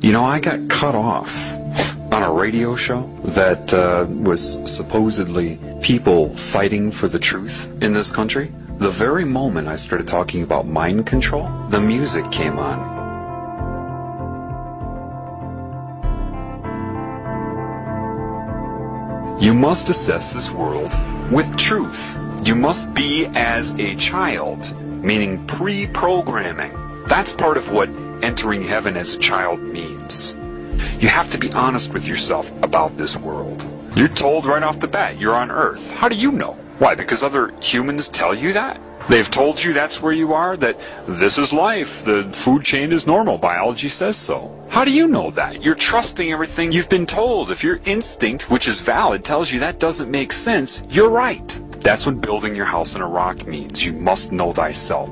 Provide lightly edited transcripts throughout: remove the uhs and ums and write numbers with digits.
You know, I got cut off on a radio show that was supposedly people fighting for the truth in this country. The very moment I started talking about mind control, the music came on. You must assess this world with truth. You must be as a child, meaning pre-programming. That's part of what entering heaven as a child means. You have to be honest with yourself about this world. You're told right off the bat you're on Earth. How do you know? Why? Because other humans tell you that? They've told you that's where you are, that this is life, the food chain is normal, biology says so. How do you know that? You're trusting everything you've been told. If your instinct, which is valid, tells you that doesn't make sense, you're right. That's what building your house in a rock means. You must know thyself.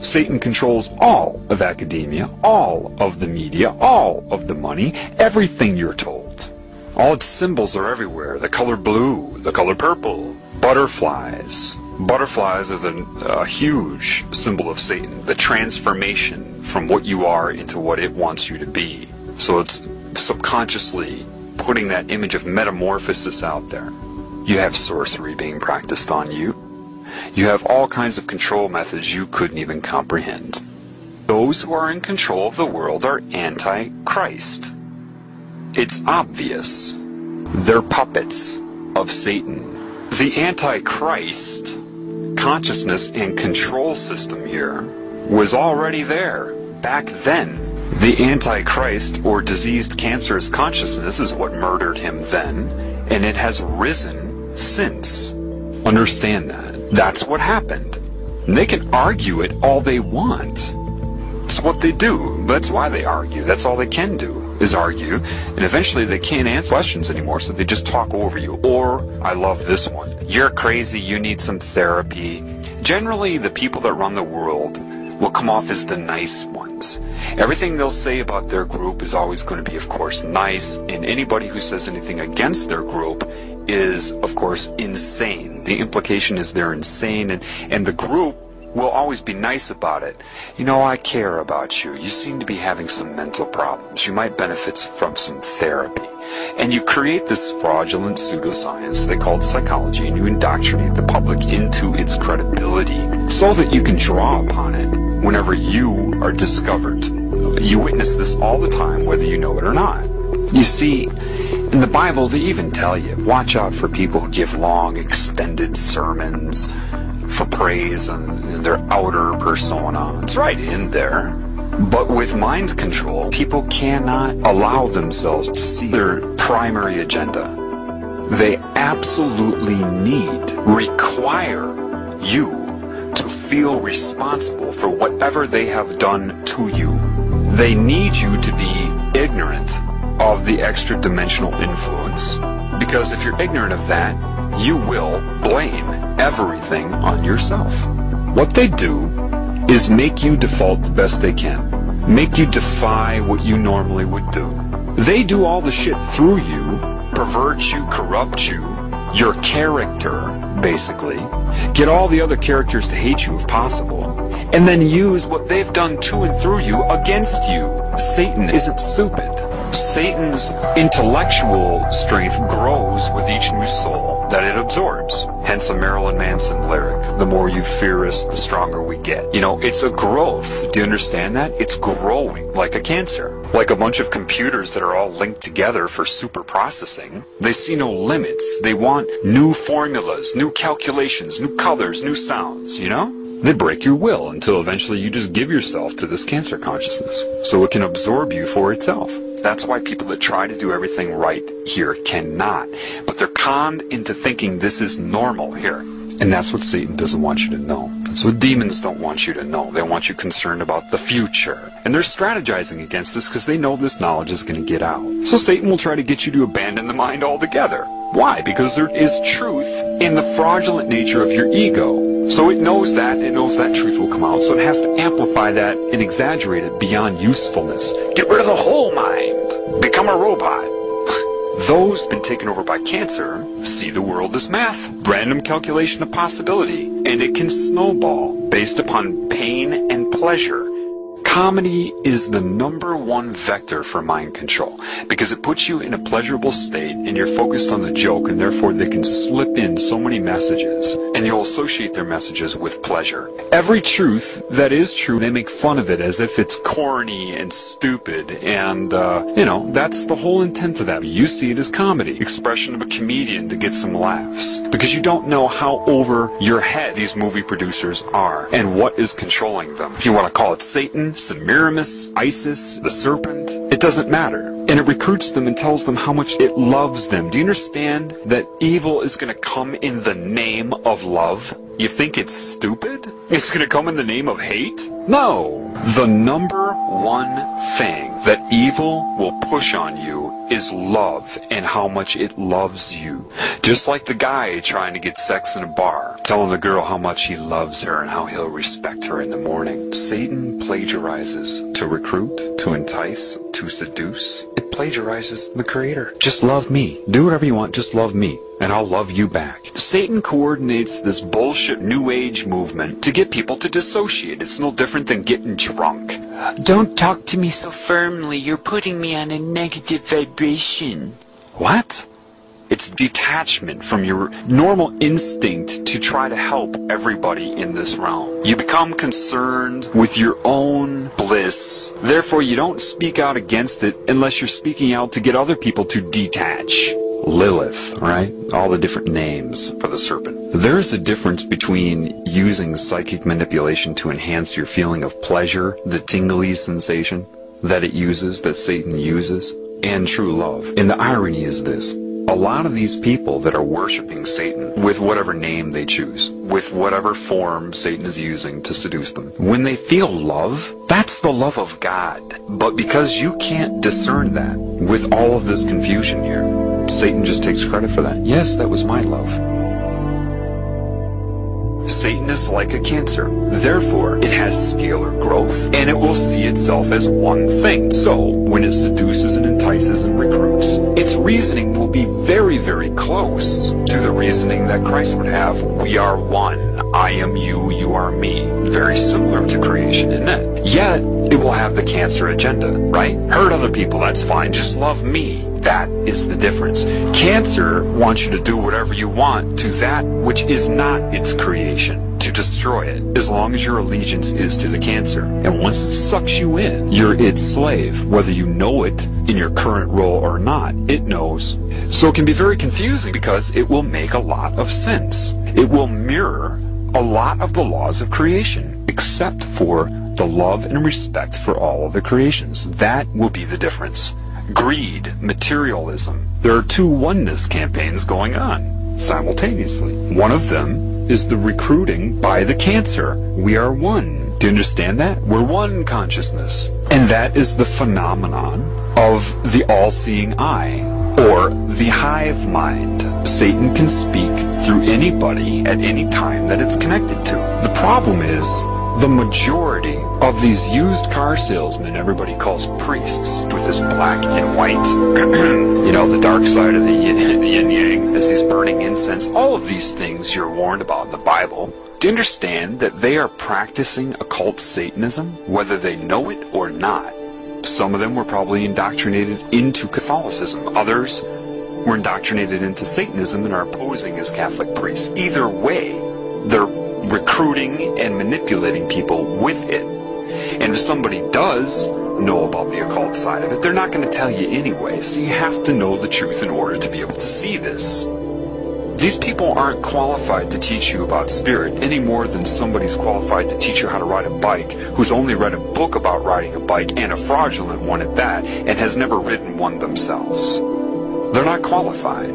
Satan controls all of academia, all of the media, all of the money, everything you're told. All its symbols are everywhere. The color blue, the color purple, butterflies. Butterflies are a huge symbol of Satan, the transformation from what you are into what it wants you to be. So it's subconsciously putting that image of metamorphosis out there. You have sorcery being practiced on you. You have all kinds of control methods you couldn't even comprehend. Those who are in control of the world are anti-Christ. It's obvious. They're puppets of Satan. The anti-Christ consciousness and control system here was already there back then. The anti-Christ or diseased cancerous consciousness is what murdered him then, and it has risen since. Understand that. That's what happened. And they can argue it all they want. It's what they do. That's why they argue. That's all they can do, is argue. And eventually they can't answer questions anymore, so they just talk over you. Or, I love this one, you're crazy, you need some therapy. Generally, the people that run the world will come off as the nice ones. Everything they'll say about their group is always going to be, of course, nice, and anybody who says anything against their group is, of course, insane. The implication is they're insane, and the group will always be nice about it. You know, I care about you. You seem to be having some mental problems. You might benefit from some therapy. And you create this fraudulent pseudoscience they call psychology, and you indoctrinate the public into its credibility so that you can draw upon it whenever you are discovered. You witness this all the time, whether you know it or not. You see, in the Bible, they even tell you, watch out for people who give long, extended sermons for praise and their outer persona. It's right in there. But with mind control, people cannot allow themselves to see their primary agenda. They absolutely require you to feel responsible for whatever they have done to you. They need you to be ignorant of the extra-dimensional influence. Because if you're ignorant of that, you will blame everything on yourself. What they do is make you default the best they can. Make you defy what you normally would do. They do all the shit through you, pervert you, corrupt you, your character, basically. Get all the other characters to hate you if possible. And then use what they've done to and through you against you. Satan isn't stupid. Satan's intellectual strength grows with each new soul that it absorbs. Hence a Marilyn Manson lyric, the more you fear us, the stronger we get. You know, it's a growth. Do you understand that? It's growing like a cancer. Like a bunch of computers that are all linked together for super processing. They see no limits. They want new formulas, new calculations, new colors, new sounds, you know? They break your will until eventually you just give yourself to this cancer consciousness so it can absorb you for itself. That's why people that try to do everything right here cannot. But they're conned into thinking this is normal here. And that's what Satan doesn't want you to know. That's what demons don't want you to know. They want you concerned about the future. And they're strategizing against this because they know this knowledge is going to get out. So Satan will try to get you to abandon the mind altogether. Why? Because there is truth in the fraudulent nature of your ego. So it knows that truth will come out, so it has to amplify that and exaggerate it beyond usefulness. Get rid of the whole mind. Become a robot. Those been taken over by Cancer see the world as math, random calculation of possibility, and it can snowball based upon pain and pleasure. Comedy is the #1 vector for mind control because it puts you in a pleasurable state and you're focused on the joke, and therefore they can slip in so many messages and you'll associate their messages with pleasure. Every truth that is true, they make fun of it as if it's corny and stupid, and that's the whole intent of that. You see it as comedy, expression of a comedian to get some laughs, because you don't know how over your head these movie producers are and what is controlling them. If you want to call it Satan, Semiramis, Isis, the serpent, it doesn't matter. And it recruits them and tells them how much it loves them. Do you understand that evil is going to come in the name of love? You think it's stupid? It's going to come in the name of hate? No! The #1 thing that evil will push on you is love and how much it loves you. Just like the guy trying to get sex in a bar, telling the girl how much he loves her and how he'll respect her in the morning. Satan plagiarizes to recruit, to entice, to seduce. It plagiarizes the Creator. Just love me. Do whatever you want, just love me, and I'll love you back. Satan coordinates this bullshit New Age movement to get people to dissociate. It's no different than getting drunk. Don't talk to me so firmly. You're putting me on a negative vibration. What? It's detachment from your normal instinct to try to help everybody in this realm. You become concerned with your own bliss. Therefore, you don't speak out against it unless you're speaking out to get other people to detach. Lilith, right? All the different names for the serpent. There is a difference between using psychic manipulation to enhance your feeling of pleasure, the tingly sensation that it uses, that Satan uses, and true love. And the irony is this. A lot of these people that are worshiping Satan with whatever name they choose, with whatever form Satan is using to seduce them, when they feel love, that's the love of God. But because you can't discern that with all of this confusion here, Satan just takes credit for that. Yes, that was my love. Satan is like a cancer. Therefore, it has scalar growth, and it will see itself as one thing. So, when it seduces and entices and recruits, its reasoning will be very, very close to the reasoning that Christ would have. We are one. I am you, you are me. Very similar to creation, isn't it? Yet, it will have the cancer agenda, right? Hurt other people, that's fine. Just love me. That is the difference. Cancer wants you to do whatever you want to that which is not its creation, to destroy it, as long as your allegiance is to the cancer. And once it sucks you in, you're its slave, whether you know it in your current role or not. It knows. So it can be very confusing because it will make a lot of sense. It will mirror a lot of the laws of creation, except for the love and respect for all of the creations. That will be the difference. Greed, materialism. There are two oneness campaigns going on simultaneously. One of them is the recruiting by the cancer. We are one. Do you understand that? We're one consciousness. And that is the phenomenon of the all-seeing eye, or the hive mind. Satan can speak through anybody at any time that it's connected to. The problem is, the majority of these used car salesmen everybody calls priests with this black and white, the dark side of the yin-yang, as he's burning incense, all of these things you're warned about in the Bible. Do you understand that they are practicing occult Satanism, whether they know it or not? Some of them were probably indoctrinated into Catholicism. Others were indoctrinated into Satanism and are posing as Catholic priests. Either way, they're recruiting and manipulating people with it. And if somebody does know about the occult side of it, they're not going to tell you anyway, so you have to know the truth in order to be able to see this. These people aren't qualified to teach you about spirit any more than somebody's qualified to teach you how to ride a bike who's only read a book about riding a bike, and a fraudulent one at that, and has never ridden one themselves. They're not qualified.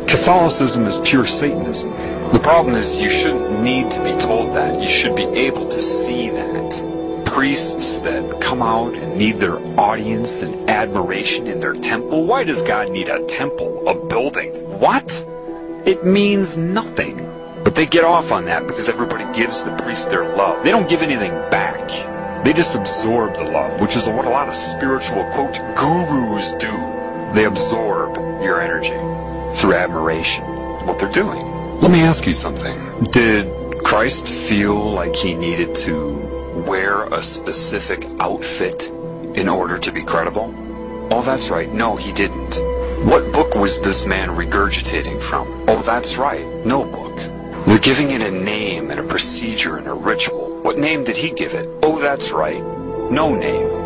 Catholicism is pure Satanism. The problem is you shouldn't need to be told that. You should be able to see that. Priests that come out and need their audience and admiration in their temple. Why does God need a temple, a building? What? It means nothing. But they get off on that because everybody gives the priest their love. They don't give anything back. They just absorb the love, which is what a lot of spiritual, quote, gurus do. They absorb your energy through admiration, what they're doing. Let me ask you something. Did Christ feel like he needed to wear a specific outfit in order to be credible? Oh, that's right. No, he didn't. What book was this man regurgitating from? Oh, that's right. No book. They're giving it a name and a procedure and a ritual. What name did he give it? Oh, that's right. No name.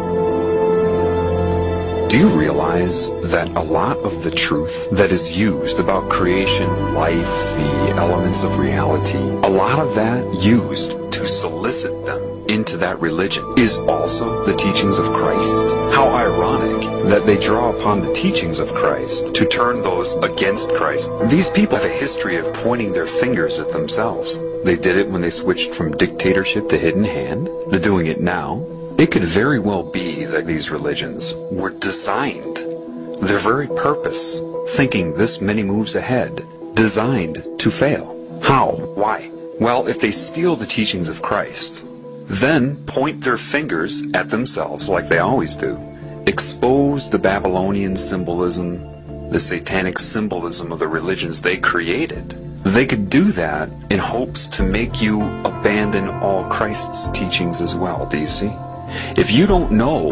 Do you realize that a lot of the truth that is used about creation, life, the elements of reality, a lot of that used to solicit them into that religion is also the teachings of Christ? How ironic that they draw upon the teachings of Christ to turn those against Christ. These people have a history of pointing their fingers at themselves. They did it when they switched from dictatorship to hidden hand. They're doing it now. It could very well be that these religions were designed, their very purpose, thinking this many moves ahead, designed to fail. How? Why? Well, if they steal the teachings of Christ, then point their fingers at themselves like they always do, expose the Babylonian symbolism, the satanic symbolism of the religions they created, they could do that in hopes to make you abandon all Christ's teachings as well, do you see? If you don't know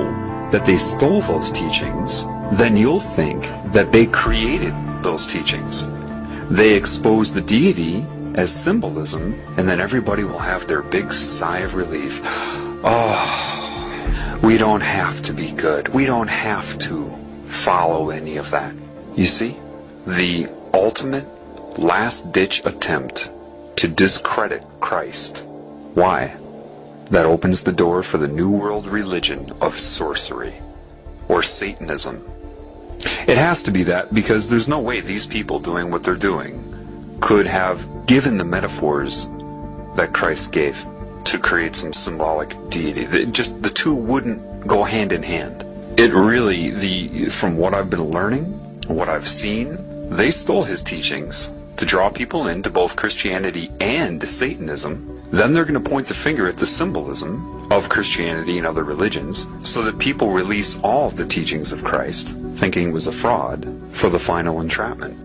that they stole those teachings, then you'll think that they created those teachings. They expose the deity as symbolism, and then everybody will have their big sigh of relief. Oh, we don't have to be good. We don't have to follow any of that. You see, the ultimate last-ditch attempt to discredit Christ. Why? That opens the door for the New World religion of sorcery, or Satanism. It has to be that because there's no way these people doing what they're doing could have given the metaphors that Christ gave to create some symbolic deity. The two wouldn't go hand in hand. It really, from what I've been learning, what I've seen, they stole his teachings to draw people into both Christianity and Satanism. Then they're going to point the finger at the symbolism of Christianity and other religions so that people release all of the teachings of Christ, thinking it was a fraud, for the final entrapment.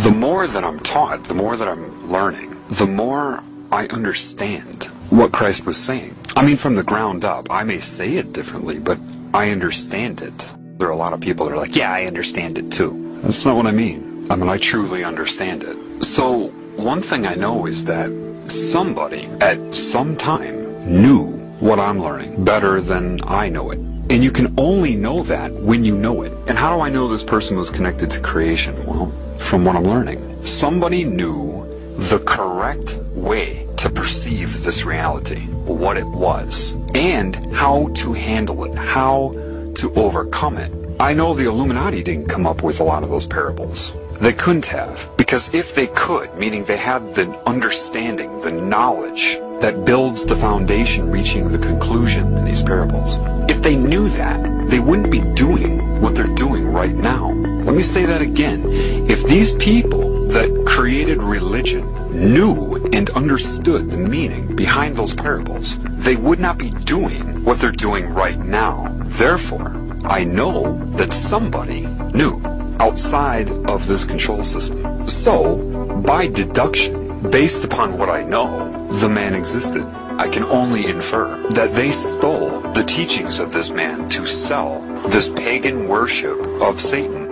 The more that I'm taught, the more that I'm learning, the more I understand what Christ was saying. I mean, from the ground up. I may say it differently, but I understand it. There are a lot of people that are like, yeah, I understand it too. That's not what I mean. I mean, I truly understand it. So, one thing I know is that somebody at some time knew what I'm learning better than I know it. And you can only know that when you know it. And how do I know this person was connected to creation? Well, from what I'm learning. Somebody knew the correct way to perceive this reality, what it was, and how to handle it, how to overcome it. I know the Illuminati didn't come up with a lot of those parables. They couldn't have, because if they could, meaning they had the understanding, the knowledge that builds the foundation reaching the conclusion in these parables, if they knew that, they wouldn't be doing what they're doing right now. Let me say that again. If these people that created religion knew and understood the meaning behind those parables, they would not be doing what they're doing right now. Therefore, I know that somebody knew outside of this control system. So, by deduction, based upon what I know, the man existed. I can only infer that they stole the teachings of this man to sell this pagan worship of Satan.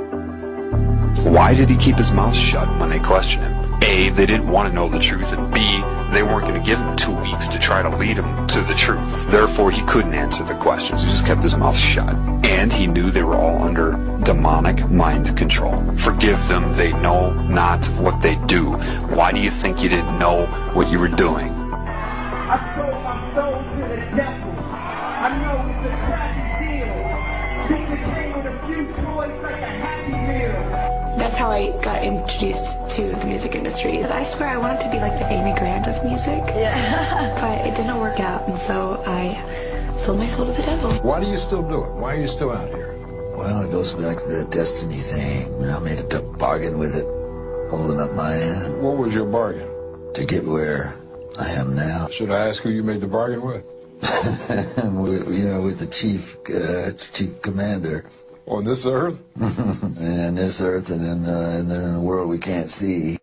Why did he keep his mouth shut when they questioned him? A, they didn't want to know the truth, and B, they weren't going to give him 2 weeks to try to lead him to the truth. Therefore, he couldn't answer the questions. He just kept his mouth shut. And he knew they were all under demonic mind control. Forgive them, they know not what they do. Why do you think you didn't know what you were doing? I sold my soul to the devil. I know it's a crappy deal. This came with a few toys like a Happy Meal. That's how I got introduced to the music industry. I swear I wanted to be like the Amy Grant of music. Yeah. But it didn't work out, and so I sold my soul to the devil. Why do you still do it? Why are you still out here? Well, it goes back to the destiny thing. I made a bargain with it, holding up my end. What was your bargain? To get where I am now. Should I ask who you made the bargain with? with the chief commander. On this earth? And this earth, and then in the world we can't see.